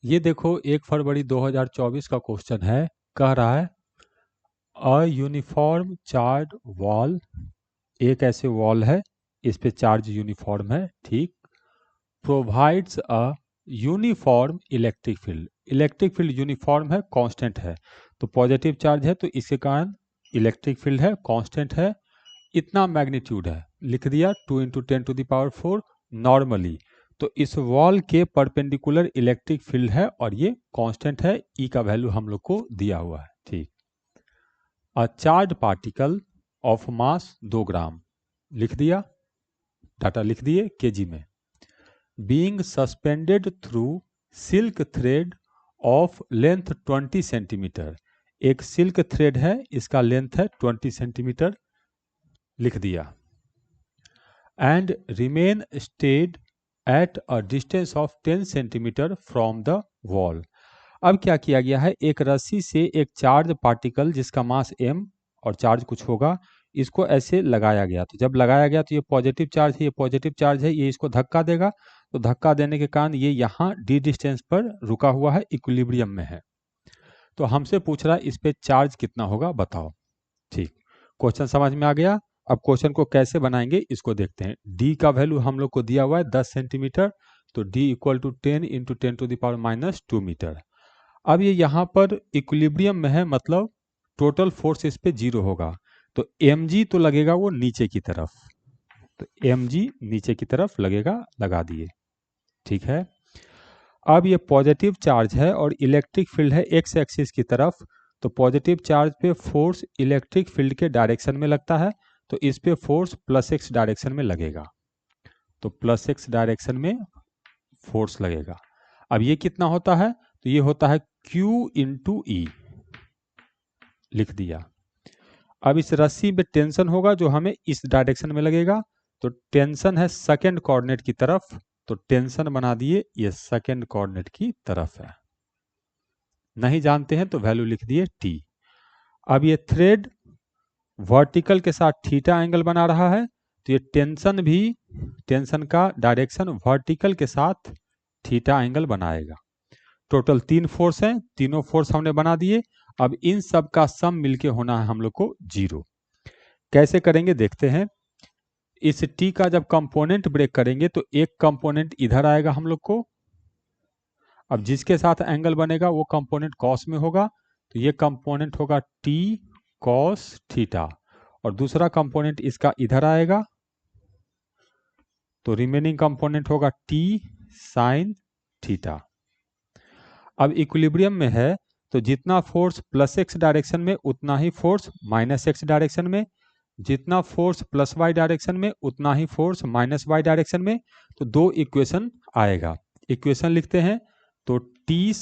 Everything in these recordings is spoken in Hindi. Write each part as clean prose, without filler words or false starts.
ये देखो 1 फरवरी 2024 का क्वेश्चन है। कह रहा है अ यूनिफॉर्म चार्ज वॉल, एक ऐसे वॉल है इस पे चार्ज यूनिफॉर्म है, ठीक। Provides a uniform electric field, electric field uniform है, कांस्टेंट है, तो पॉजिटिव चार्ज है तो इसके कारण इलेक्ट्रिक फील्ड है, कांस्टेंट है, इतना मैग्नीट्यूड है, लिख दिया 2 × 10⁴ नॉर्मली। तो इस वॉल के परपेंडिकुलर इलेक्ट्रिक फील्ड है और ये कांस्टेंट है, ई का वैल्यू हम लोग को दिया हुआ है, ठीक। A charge particle of mass 2 ग्राम, लिख दिया, डाटा लिख दिए केजी में। Being suspended through silk thread of length 20 centimetre, एक सिल्क थ्रेड है, इसका लेंथ है 20 सेंटीमीटर, लिख दिया। And remain stayed at a distance of 10 centimetre from the wall. अब क्या किया गया है, एक रस्सी से एक चार्ज पार्टिकल जिसका मास m और चार्ज कुछ होगा, इसको ऐसे लगाया गया। तो जब लगाया गया तो ये पॉजिटिव चार्ज है, ये पॉजिटिव चार्ज है, ये इसको धक्का देगा, तो धक्का देने के कारण ये यहाँ d डिस्टेंस पर रुका हुआ है, इक्विलिब्रियम में है। तो हमसे पूछ रहा है इस पे चार्ज कितना होगा बताओ, ठीक। क्वेश्चन समझ में आ गया। अब क्वेश्चन को कैसे बनाएंगे इसको देखते हैं। d का वैल्यू हम लोग को दिया हुआ है 10 सेंटीमीटर, तो d = 10 × 10⁻² मीटर। अब ये यहाँ पर इक्विलिब्रियम में है, मतलब टोटल फोर्स इस पे 0 होगा, तो mg तो लगेगा वो नीचे की तरफ, तो mg नीचे की तरफ लगेगा, लगा दिए, ठीक है। अब ये पॉजिटिव चार्ज है और इलेक्ट्रिक फील्ड है x एक्सिस की तरफ, तो पॉजिटिव चार्ज पे फोर्स इलेक्ट्रिक फील्ड के डायरेक्शन में लगता है, तो इस पे फोर्स +x डायरेक्शन में लगेगा, तो +x डायरेक्शन में फोर्स लगेगा। अब ये कितना होता है, तो ये होता है Q × E, लिख दिया। अब इस रस्सी में टेंशन होगा जो हमें इस डायरेक्शन में लगेगा, तो टेंशन है सेकंड कोऑर्डिनेट की तरफ, तो टेंशन बना दिए ये सेकंड कोऑर्डिनेट की तरफ है। नहीं जानते हैं तो वैल्यू लिख दिए t। अब ये थ्रेड वर्टिकल के साथ थीटा एंगल बना रहा है, तो ये टेंशन भी, टेंशन का डायरेक्शन वर्टिकल के साथ थीटा एंगल बनाएगा। टोटल 3 फोर्स हैं, तीनों फोर्स हमने बना दिए। अब इन सब का सम मिलके होना है हम लोग को 0। कैसे करेंगे देखते हैं। इस t का जब कंपोनेंट ब्रेक करेंगे तो एक कंपोनेंट इधर आएगा हम लोग को, अब जिसके साथ एंगल बनेगा वो कंपोनेंट कॉस में होगा, तो ये कंपोनेंट होगा t cos थीटा, और दूसरा कंपोनेंट इसका इधर आएगा, तो रिमेनिंग कंपोनेंट होगा t sin थीटा। अब इक्विलिब्रियम में है, तो जितना फोर्स +x डायरेक्शन में उतना ही फोर्स -x डायरेक्शन में, जितना फोर्स +y डायरेक्शन में उतना ही फोर्स -y डायरेक्शन में, तो 2 इक्वेशन आएगा। इक्वेशन लिखते हैं, तो t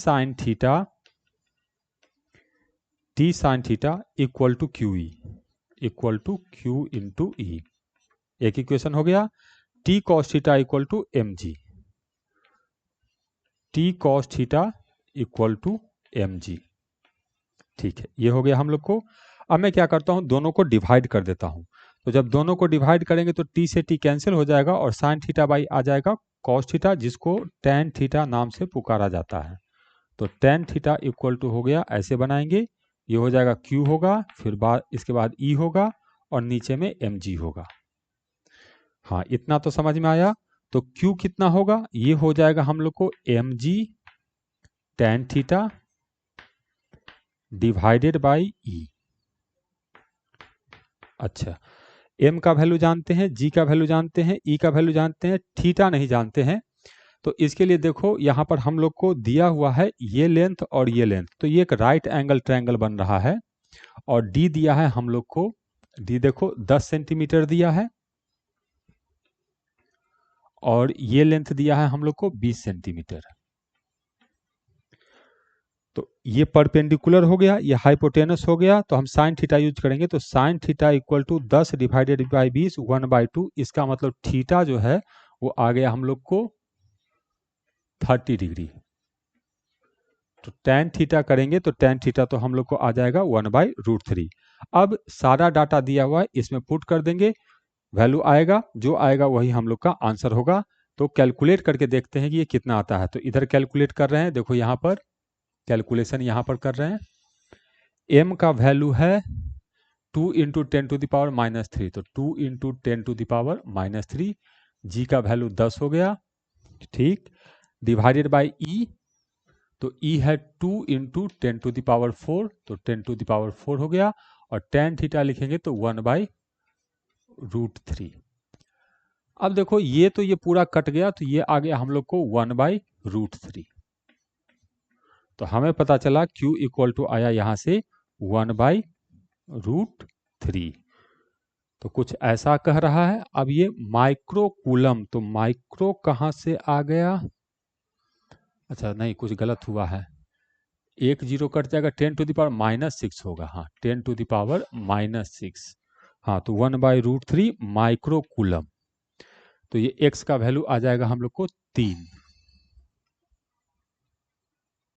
sin theta equal to QE, equal to Q × E, एक इक्वेशन हो गया। t cos theta equal to mg, t cos theta equal to mg, ठीक है, ये हो गया हम लोग को। अब मैं क्या करता हूं, दोनों को डिवाइड कर देता हूं, तो जब दोनों को डिवाइड करेंगे तो t से t कैंसिल हो जाएगा और sin थीटा बाई आ जाएगा cos थीटा, जिसको tan थीटा नाम से पुकारा जाता है, तो tan थीटा इक्वल टू हो गया, ऐसे बनाएंगे, ये हो जाएगा Q होगा, फिर बाद इसके बाद E होगा और नीचे में mg होगा। हाँ, इतना तो समझ में आया। तो Q कितना होगा, ये हो जाएगा हम लोग को mg tan theta divided by E। अच्छा, m का वैल्यू जानते हैं, g का वैल्यू जानते हैं, e का वैल्यू जानते हैं, थीटा नहीं जानते हैं, तो इसके लिए देखो यहाँ पर हम लोग को दिया हुआ है ये लेंथ और ये लेंथ, तो ये एक राइट एंगल ट्रायंगल बन रहा है, और d दिया है हम लोग को, d देखो 10 सेंटीमीटर दिया है, और ये लेंथ दिया है हम लोग को 20 सेंटीमीटर। तो ये परपेंडिकुलर हो गया, ये हाइपोटेनस हो गया, तो हम साइन थीटा यूज करेंगे, तो sine theta equal to 10 divided by 20 1/2, इसका मतलब थीटा जो है वो आ गया हम लोग को 30 डिग्री। तो tan थीटा करेंगे तो tan थीटा तो हम लोग को आ जाएगा 1/√3। अब सारा डाटा दिया हुआ है, इसमें पुट कर देंगे, वैल्यू आएगा, जो आएगा वही हम लोग का आंसर होगा। तो कैलकुलेट करके देखते हैं कि ये कितना आता है। तो इधर कैलकुलेट कर रहे हैं, देखो यहाँ पर कैलकुलेशन यहाँ पर कर रहे हैं। m का वैल्यू है 2 इंटू 10⁻³ तो 2 इंटू 10⁻³ g का वैल्यू 10 हो गया, ठीक, डिवाइडेड बाई e, तो e है 2 इंटू 10⁻⁴ तो 10⁻⁴ हो गया, और tan थीटा लिखेंगे तो 1/√3। अब देखो ये तो ये पूरा कट गया, तो ये आ गया हम लोग को 1/√3। तो हमें पता चला Q इक्वल टू आया यहाँ से 1/√3। तो कुछ ऐसा कह रहा है। अब ये माइक्रो कूलम, तो माइक्रो कहाँ से आ गया? अच्छा नहीं, कुछ गलत हुआ है, एक जीरो कट जाएगा, 10⁻⁻6 होगा। हाँ 10⁻⁻6, हाँ तो 1/√3 माइक्रो कूलम। तो ये x का वैल्यू आ जाएगा हम लोग को 3।